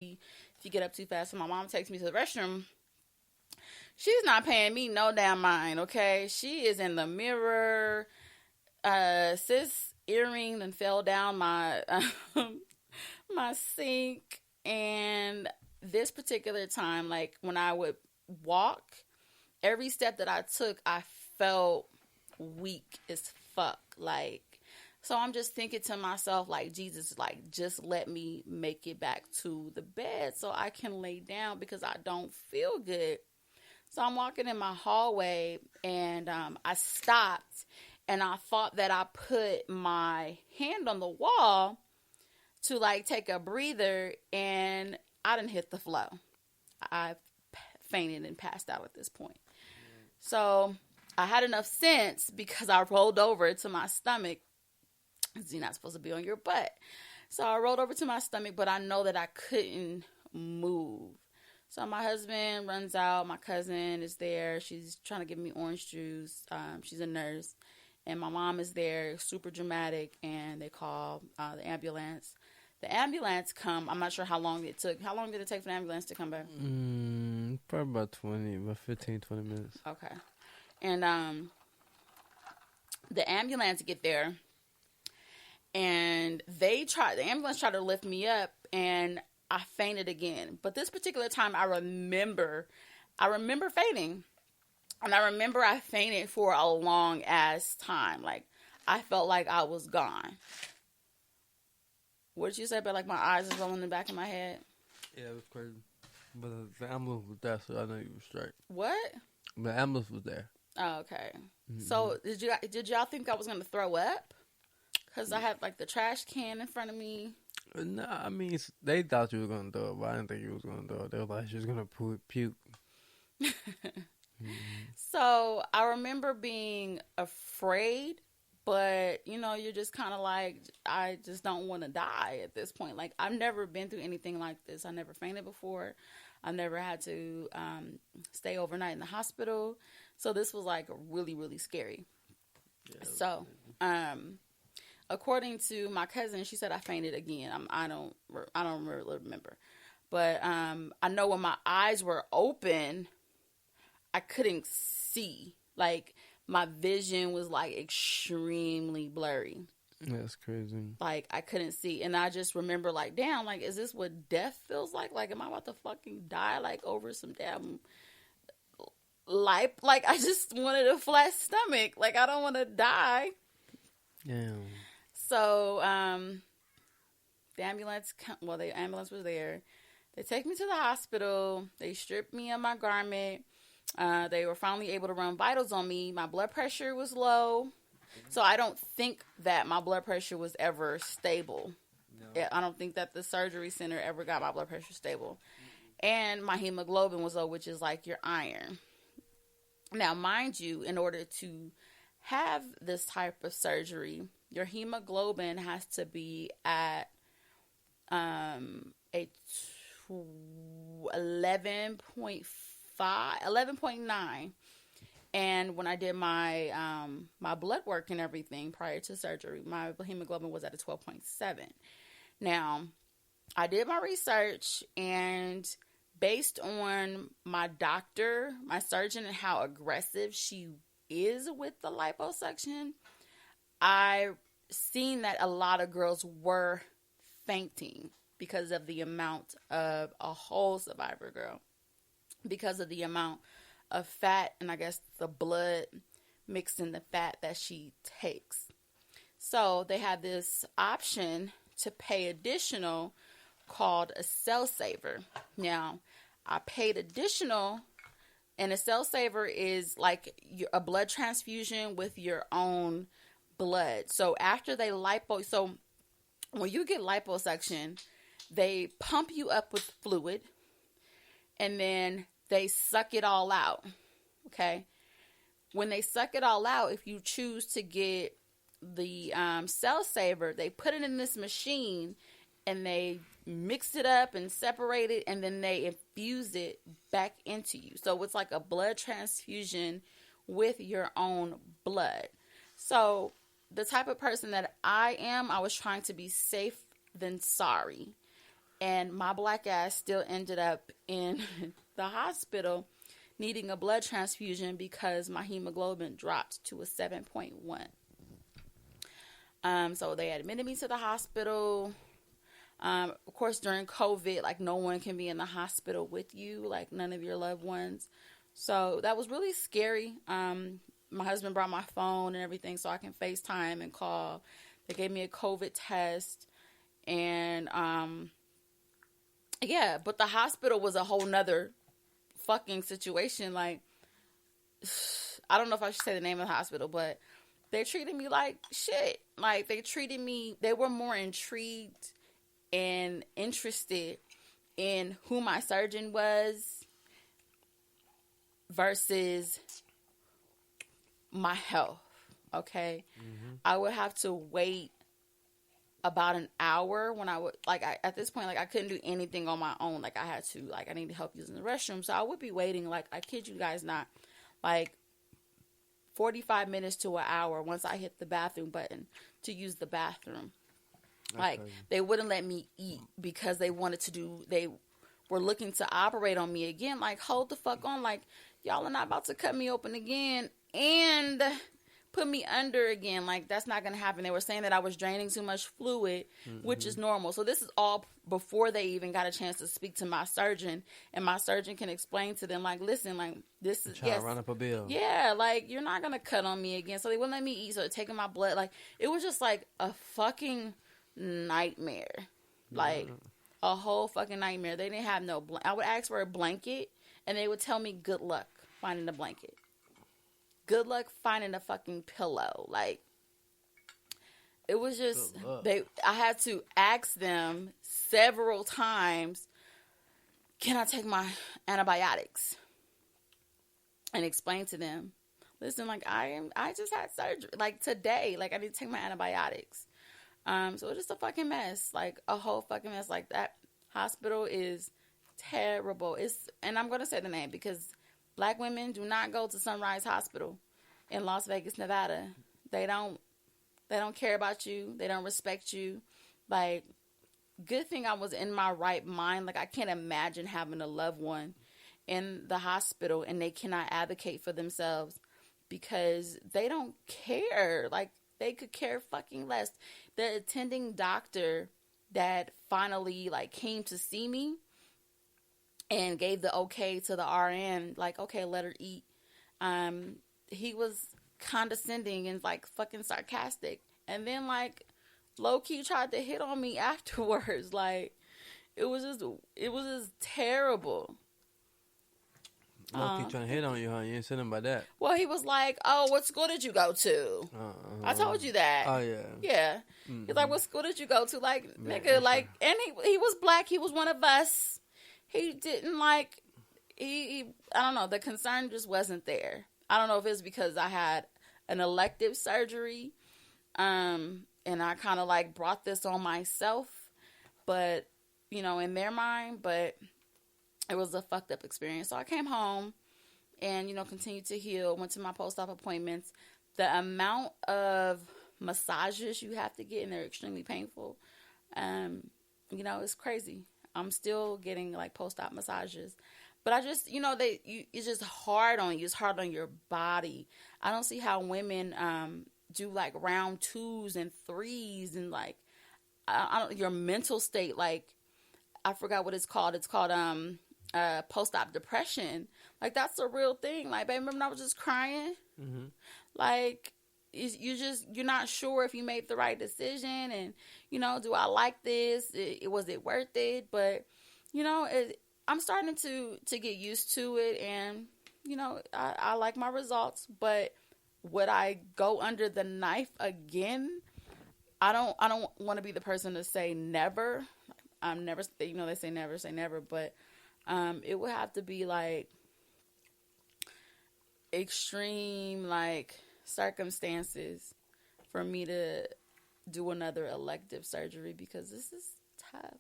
if you get up too fast. So my mom takes me to the restroom. She's not paying me no damn mind, okay? She is in the mirror. Sis earring and fell down my my sink. And this particular time, like when I would walk, every step that I took, I felt weak as fuck. Like, so I'm just thinking to myself, like, Jesus, like, just let me make it back to the bed so I can lay down because I don't feel good. So I'm walking in my hallway and I stopped and I thought that I put my hand on the wall to like take a breather and I didn't hit the flow. I fainted and passed out at this point. So I had enough sense because I rolled over to my stomach. You're not supposed to be on your butt. So I rolled over to my stomach, but I know that I couldn't move. So my husband runs out. My cousin is there. She's trying to give me orange juice. She's a nurse. And my mom is there, super dramatic, and they call the ambulance. The ambulance come. I'm not sure how long it took. How long did it take for the ambulance to come back? Probably about 15, 20 minutes. Okay. And the ambulance get there, and the ambulance tried to lift me up, and I fainted again. But this particular time, I remember fainting. And I remember I fainted for a long ass time. Like, I felt like I was gone. What did you say about, like, my eyes is rolling in the back of my head? Yeah, it was crazy. But the ambulance was there, so I know you were straight. What? The ambulance was there. Oh, okay. Mm-hmm. So, did y'all think I was going to throw up? Because I had, like, the trash can in front of me. No, I mean, they thought you were going to throw it, but I didn't think you was going to throw it. They were like, she was going to puke. So I remember being afraid, but you're just kind of like, I just don't want to die at this point. Like, I've never been through anything like this. I never fainted before. I never had to stay overnight in the hospital. So this was like really, really scary. Yeah, so, according to my cousin, she said I fainted again. I don't really remember, but I know when my eyes were open, I couldn't see. Like, my vision was, like, extremely blurry. That's crazy. Like, I couldn't see. And I just remember, like, damn, like, is this what death feels like? Like, am I about to fucking die, like, over some damn life? Like, I just wanted a flat stomach. Like, I don't want to die. Yeah. So, the ambulance was there. They take me to the hospital. They stripped me of my garment. They were finally able to run vitals on me. My blood pressure was low. So I don't think that my blood pressure was ever stable. No. I don't think that the surgery center ever got my blood pressure stable. And my hemoglobin was low, which is like your iron. Now, mind you, in order to have this type of surgery, your hemoglobin has to be at a 11.9. And when I did my my blood work and everything prior to surgery, my hemoglobin was at a 12.7. Now, I did my research, and based on my doctor, my surgeon, and how aggressive she is with the liposuction, I seen that a lot of girls were fainting because of the amount of a whole survivor girl, because of the amount of fat and I guess the blood mixed in the fat that she takes. So they had this option to pay additional called a cell saver. Now, I paid additional, and a cell saver is like a blood transfusion with your own blood. So after they so when you get liposuction, they pump you up with fluid, and then they suck it all out, okay? When they suck it all out, if you choose to get the cell saver, they put it in this machine, and they mix it up and separate it, and then they infuse it back into you. So it's like a blood transfusion with your own blood. So the type of person that I am, I was trying to be safe than sorry. And my black ass still ended up in the hospital needing a blood transfusion because my hemoglobin dropped to a 7.1. So they admitted me to the hospital. Of course, during COVID, like, no one can be in the hospital with you, like none of your loved ones. So that was really scary. My husband brought my phone and everything so I can FaceTime and call. They gave me a COVID test. And, yeah, but the hospital was a whole nother fucking situation. Like, I don't know if I should say the name of the hospital, but they treated me like shit. Like, they were more intrigued and interested in who my surgeon was versus my health. Okay. Mm-hmm. I would have to wait about an hour when at this point, like, I couldn't do anything on my own. Like, I needed help using the restroom. So I would be waiting, like, I kid you guys not, like 45 minutes to an hour once I hit the bathroom button to use the bathroom. Like, they wouldn't let me eat because they were looking to operate on me again. Like, hold the fuck on. Like, y'all are not about to cut me open again and put me under again. Like, that's not going to happen. They were saying that I was draining too much fluid, which is normal. So this is all before they even got a chance to speak to my surgeon. And my surgeon can explain to them, like, listen, like, this is, yes, run up a bill. Yeah, like, you're not going to cut on me again. So they wouldn't let me eat. So they're taking my blood. Like, it was just like a fucking nightmare. Like, a whole fucking nightmare. They didn't have no I would ask for a blanket and they would tell me good luck finding a blanket, good luck finding a fucking pillow. Like, it was just I had to ask them several times, can I take my antibiotics, and explain to them, listen, like, I just had surgery, like, today, like, I need to take my antibiotics. So it's just a fucking mess, like a whole fucking mess. Like, that hospital is terrible. And I'm going to say the name because black women do not go to Sunrise Hospital in Las Vegas, Nevada. They don't care about you. They don't respect you. Like, good thing I was in my right mind. Like, I can't imagine having a loved one in the hospital and they cannot advocate for themselves because they don't care. Like, they could care fucking less. The attending doctor that finally, like, came to see me and gave the okay to the RN, like, okay, let her eat. He was condescending and, like, fucking sarcastic. And then, like, low-key tried to hit on me afterwards. Like, it was just terrible. Low-key trying to hit on you, huh? You ain't said nothing about that. Well, he was like, oh, what school did you go to? I told you that. Oh, yeah. Yeah. Mm-hmm. He's like, what school did you go to? Like, nigga, like, and he was black. He was one of us. He didn't, like, I don't know. The concern just wasn't there. I don't know if it's because I had an elective surgery, and I kind of, like, brought this on myself, but, you know, in their mind, but it was a fucked up experience. So I came home and, you know, continued to heal, went to my post-op appointments. The amount of massages you have to get, and they're extremely painful, you know, it's crazy. I'm still getting, like, post-op massages. But I just, you know, it's just hard on you. It's hard on your body. I don't see how women do, like, round 2s and 3s and, like, I don't, your mental state, like, I forgot what it's called. It's called post-op depression. Like, that's a real thing. Like, babe, remember when I was just crying? Mm-hmm. Like, you're not sure if you made the right decision, and, you know, do I like this? Was it worth it? But, you know, I'm starting to get used to it, and, you know, I like my results. But would I go under the knife again? I don't want to be the person to say never. I'm never, you know, they say never, but it would have to be, like, extreme, like, circumstances for me to do another elective surgery, because this is tough.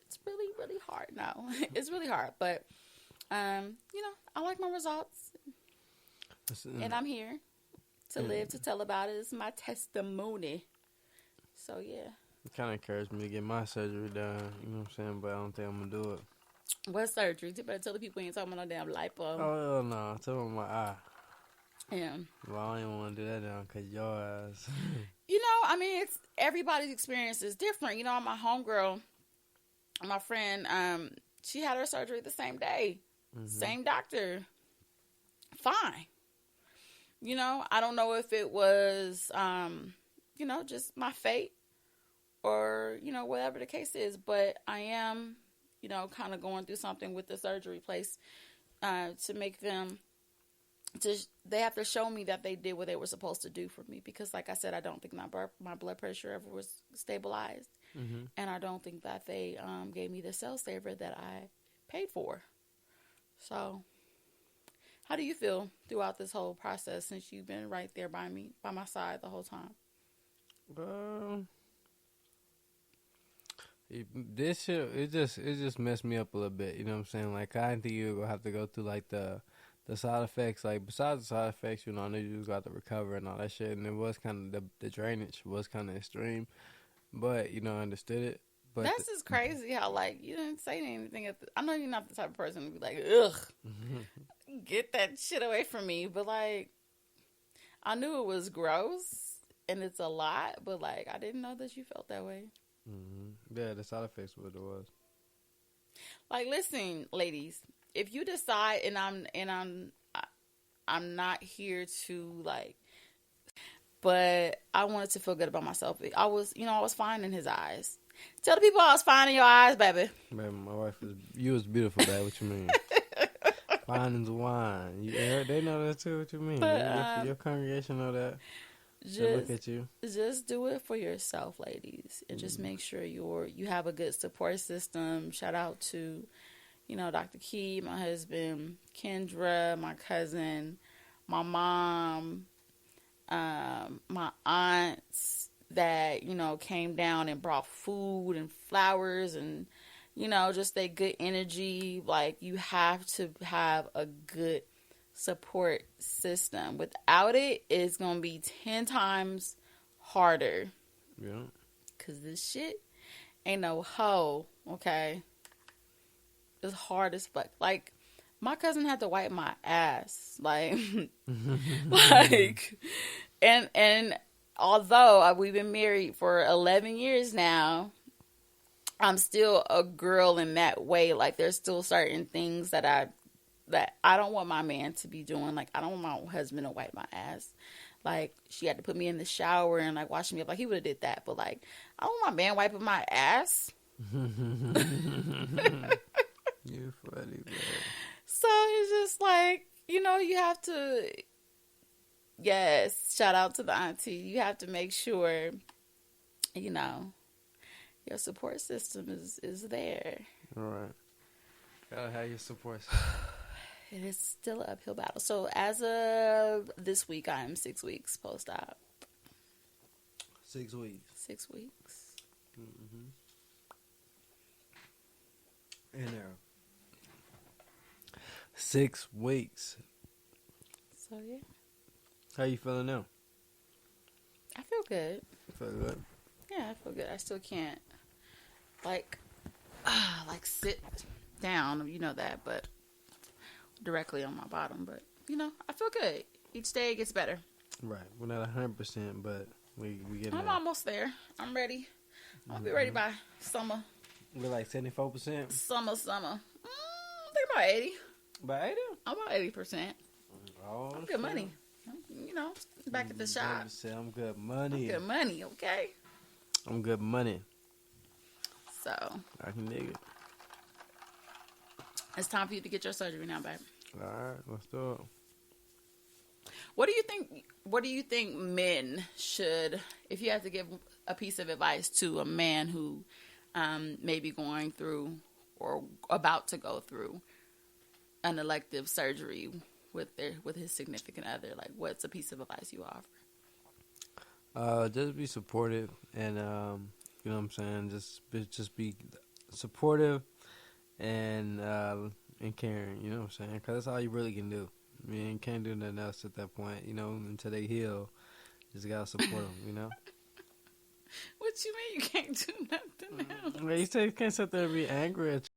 It's really, really hard. No, it's really hard, but, you know, I like my results, and I'm here to live to tell about it. It's my testimony. So, yeah. kind of encouraged me to get my surgery done. You know what I'm saying? But I don't think I'm gonna do it. What surgery? You better tell the people you ain't talking about no damn lipo. Oh hell no! Tell me my eye. Yeah. Well, I don't even want to do that down because your ass. You know, I mean, it's everybody's experience is different. You know, my homegirl, my friend, she had her surgery the same day, same doctor. Fine. You know, I don't know if it was, you know, just my fate or, you know, whatever the case is. But I am, you know, kind of going through something with the surgery place to make them, they have to show me that they did what they were supposed to do for me. Because, like I said, I don't think my blood pressure ever was stabilized. And I don't think that they gave me the cell saver that I paid for. So, how do you feel throughout this whole process since you've been right there by my side the whole time? This shit, it just messed me up a little bit. You know what I'm saying? Like, I didn't think you were gonna have to go through like the side effects. Like, besides the side effects, you know, I knew you was got to recover and all that shit. And it was kind of the drainage was kind of extreme, but you know, I understood it. But that's just crazy how, like, you didn't say anything. I know you're not the type of person to be like, ugh, get that shit away from me. But, like, I knew it was gross and it's a lot, but, like, I didn't know that you felt that way. Yeah, the side effects what it was. Like, listen, ladies, if you decide, and I'm not here to, like, but I wanted to feel good about myself. I was fine in his eyes. Tell the people I was fine in your eyes, baby. Baby, my wife you was beautiful, babe. What you mean? Fine as wine. They know that too. What you mean? But, your congregation know that. Look at you. Just do it for yourself, ladies, and just make sure you have a good support system. Shout out to, you know, Dr. Key, my husband, Kendra, my cousin, my mom, my aunts that, you know, came down and brought food and flowers and, you know, just that good energy. Like, you have to have a good support system. Without it, it's gonna be 10 times harder. Yeah. Cause this shit ain't no hoe, okay? It's hard as fuck. Like, my cousin had to wipe my ass. Like, like, and although we've been married for 11 years now, I'm still a girl in that way. Like, there's still certain things that I don't want my man to be doing. Like, I don't want my husband to wipe my ass. Like, she had to put me in the shower and, like, wash me up. Like, he would have did that. But, like, I don't want my man wiping my ass. You funny, man. So, it's just like, you know, you have to, yes, shout out to the auntie. You have to make sure, you know, your support system is there. All right. Gotta have your support system. It is still an uphill battle. So, as of this week, I am 6 weeks post-op. 6 weeks. 6 weeks. In there. 6 weeks. So, yeah. How you feeling now? I feel good. You feel good? Yeah, I feel good. I still can't, like sit down, you know that, but directly on my bottom. But, you know, I feel good. Each day it gets better. Right. We're not 100%, but we get there. I'm almost there. I'm ready. I'll be ready by summer. We're like 74%? Summer. I think about 80. About 80? I'm about 80%. Oh, I'm good money. You know, back at the shop. I'm good money. I'm good money, okay? I'm good money. So. I can dig it. It's time for you to get your surgery now, babe. All right, let's do it. What do you think men should, if you have to give a piece of advice to a man who may be going through or about to go through an elective surgery with his significant other, like, what's a piece of advice you offer? Just be supportive and you know what I'm saying, just be supportive and caring, you know what I'm saying, because that's all you really can do. I mean, you can't do nothing else at that point, you know, until they heal. Just gotta support them, you know. What you mean you can't do nothing else? You say you can't sit there and be angry at